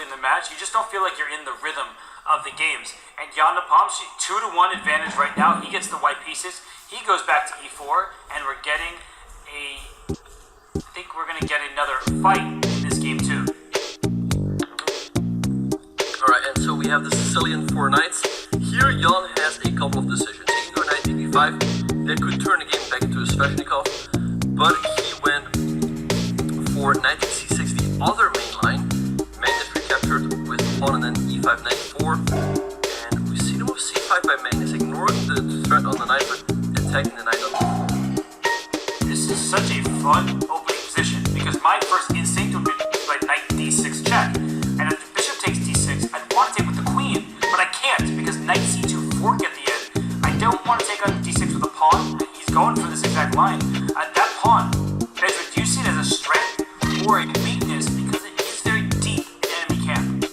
early in the match, you just don't feel like you're in the rhythm of the games. And Jan Nepomniachtchi, 2-1 advantage right now. He gets the white pieces. He goes back to e4, and we're getting I think we're going to get another fight in this game too. Alright, and so we have the Sicilian 4 knights. Here Jan has a couple of decisions. He can go knight db5. That could turn the game back into a Sveshnikov. But he went for knight c6, the other main line. Magnus recaptured with pawn and then e5, knight 4. And we see the move c5 by Magnus, ignoring the threat on the knight, but attacking the knight on d4. This is such a fun opening position, because my first instinct would be like knight d6 check. And if the bishop takes d6, I'd want to take with the queen, but I can't, because knight c2 fork at the end. I don't want to take on d6 with a pawn. He's going for this exact line. That pawn, Pedro, do you see it as a strength or a weakness, because it is very deep in enemy camp?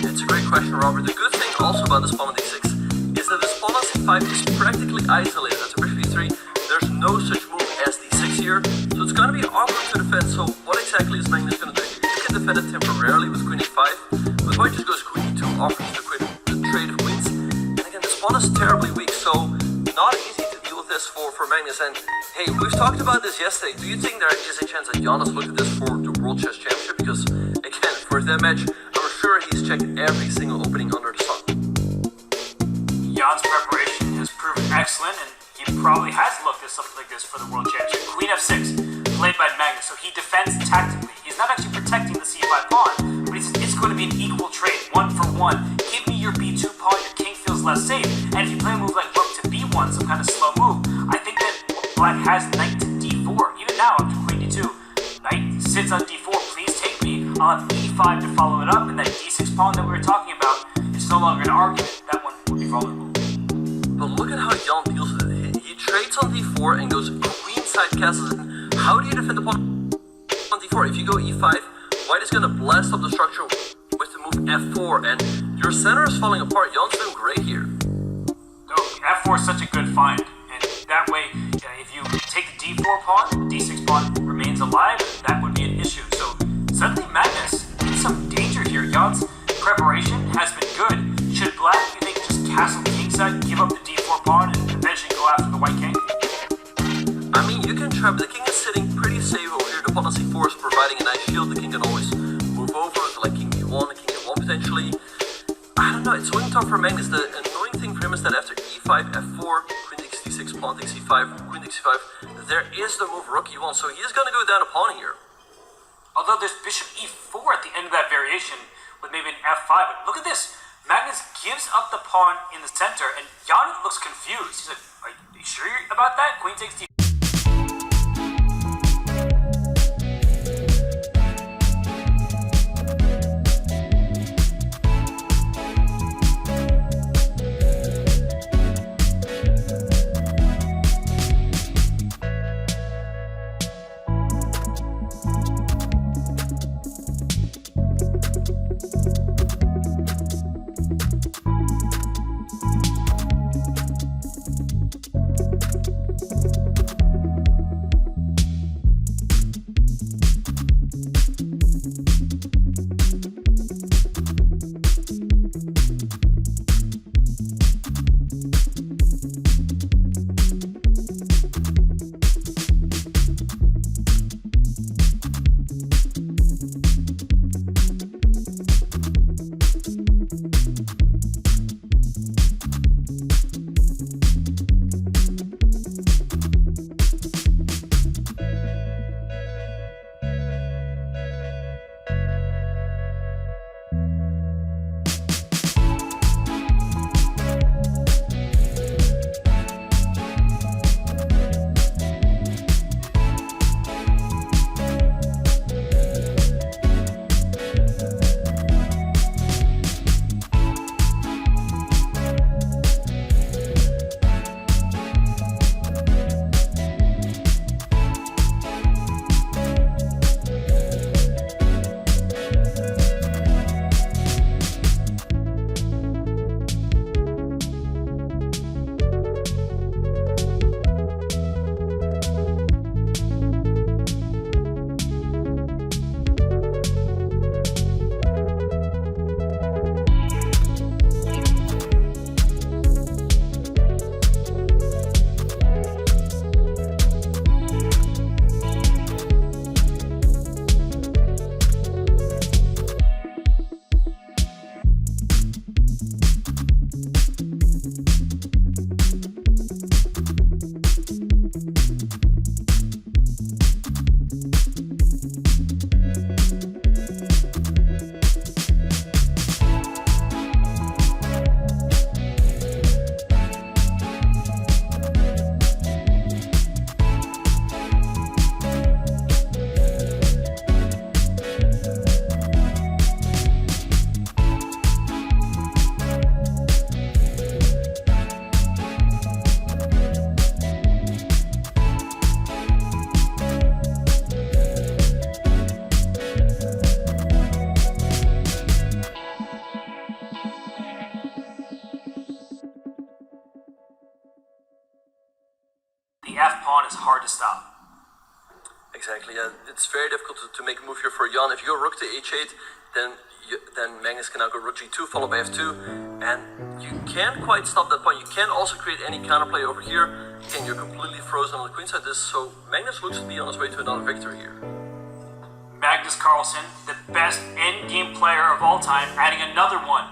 It's a great question, Robert. The good thing also about this pawn on d6 is that this pawn on c5 is practically isolated. That's a bishop e3. There's no such move as d6 here, so it's going to be awkward to defend. So what exactly is Magnus going to do? You can defend it temporarily with queen a5, but white just goes queen e2, offers the trade of queens. And again, this pawn is terribly weak, so not easy to deal with this for Magnus. And hey, we've talked about this yesterday. Do you think there is a chance that Jan has looked at this for the World Chess Championship? Because again, for that match, I'm sure he's checked every single opening under the sun. Jan's preparation has proven excellent, and he probably has looked at something like this for the World Championship. Queen f6, played by Magnus, so he defends tactically. He's not actually protecting the c5 pawn, but it's going to be an equal trade, 1 for 1. Give me your b2 pawn, your king feels less safe. And if you play a move like rook to b1, some kind of slow move, I think that black has knight to d4. Even now, after queen d2, knight sits on d4, please take me. I'll have e5 to follow it up, and that d6 pawn that we were talking about is no longer an argument. That one would be vulnerable. But look at how Jan deals with it. He trades on d4 and goes queenside castles. How do you defend the pawn on d4? If you go e5, white is going to blast up the structure with the move f4, and your center is falling apart. Jan's doing great here. No, f4 is such a good find, and that way, if you take the d4 pawn, the d6 pawn remains alive, that would be an issue. So suddenly Magnus in some danger here. Jan's preparation has been good. Should black, you think, just castle the kingside, give up the d4 pawn, and eventually go after the white king? I mean, you can try, but the king is sitting pretty safe over here. The pawn on c4 is providing a nice shield. The king can always move over, like king b1, king a1 potentially. I don't know, it's really tough for Magnus. The annoying thing for him is that after e5, f4, queen takes d6, pawn takes c5, queen takes c5, there is the move rook e1, so he is going to go down a pawn here. Although there's bishop e4 at the end of that variation with maybe an f5, but look at this. Magnus gives up the pawn in the center, and Jan looks confused. He's like, are you sure about that? Queen takes d4. the F pawn is hard to stop. Exactly, yeah. It's very difficult to make a move here for Jan. If you go rook to h8, then Magnus can now go rook g2 followed by f2, and you can't quite stop that point. You can't also create any counterplay over here. Again, you're completely frozen on the queen side. So Magnus looks to be on his way to another victory here. Magnus Carlsen, the best endgame player of all time, adding another one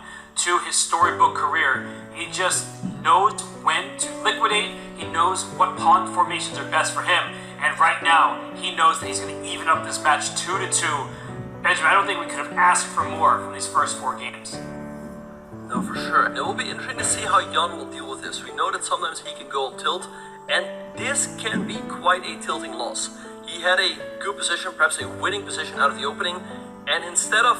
to his storybook career. He just knows when to liquidate. He knows what pawn formations are best for him. And right now, he knows that he's going to even up this match 2-2. Benjamin, I don't think we could have asked for more from these first 4 games. No, for sure. It will be interesting to see how Jan will deal with this. We know that sometimes he can go on tilt, and this can be quite a tilting loss. He had a good position, perhaps a winning position out of the opening, and instead of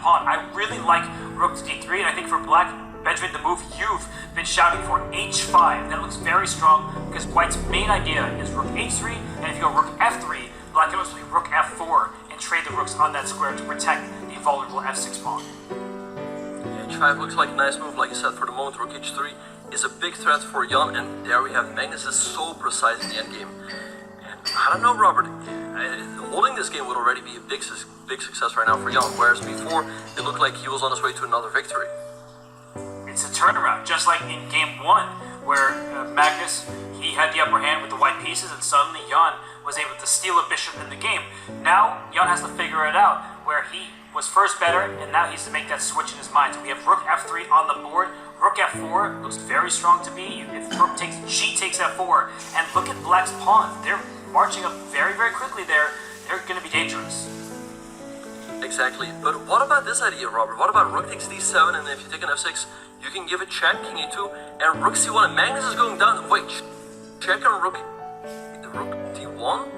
pawn, I really like rook to d3, and I think for black, Benjamin, the move you've been shouting for, h5, that looks very strong because white's main idea is rook h3, and if you go rook f3, black can also play rook f4 and trade the rooks on that square to protect the vulnerable f6 pawn. h5 looks like a nice move, like you said. For the moment, rook h3 is a big threat for Jan, and there we have Magnus is so precise in the endgame. And I don't know, Robert, holding this game would already be a big success right now for Jan, whereas before it looked like he was on his way to another victory. It's a turnaround, just like in game 1, where Magnus, he had the upper hand with the white pieces, and suddenly Jan was able to steal a bishop in the game. Now, Jan has to figure it out, where he was first better, and now he has to make that switch in his mind. So we have rook f3 on the board, rook f4 looks very strong to me. If rook takes, g takes f4, and look at black's pawns. They're marching up very, very quickly there. They're going to be dangerous. Exactly, but what about this idea, Robert? What about rook takes d7, and if you take an f6, you can give it check, king e2, and rook c1, and Magnus is going down. Wait, check on rook d1?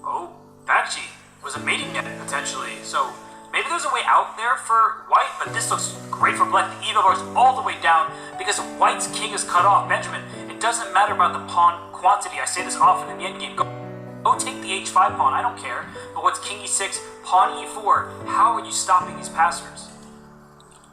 Oh, Bakchi was a mating net, potentially, so maybe there's a way out there for white, but this looks great for black. The evil bars all the way down, because white's king is cut off. Benjamin, it doesn't matter about the pawn quantity. I say this often in the endgame. Go take the h5 pawn, I don't care. But what's king e6, pawn e4? How are you stopping these passers?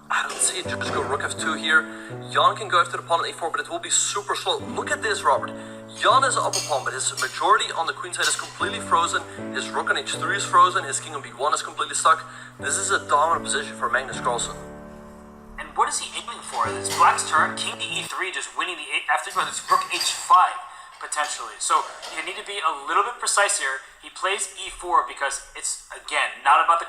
I don't see it. Just go rook f2 here. Jan can go after the pawn on a4, but it will be super slow. Look at this, Robert. Jan is up a pawn, but his majority on the queen side is completely frozen. His rook on h3 is frozen. His king on b1 is completely stuck. This is a dominant position for Magnus Carlsen. And what is he aiming for? It's black's turn, king to e3, just winning the after it's rook h5. Potentially. So you need to be a little bit precise here. He plays e4 because it's, again, not about the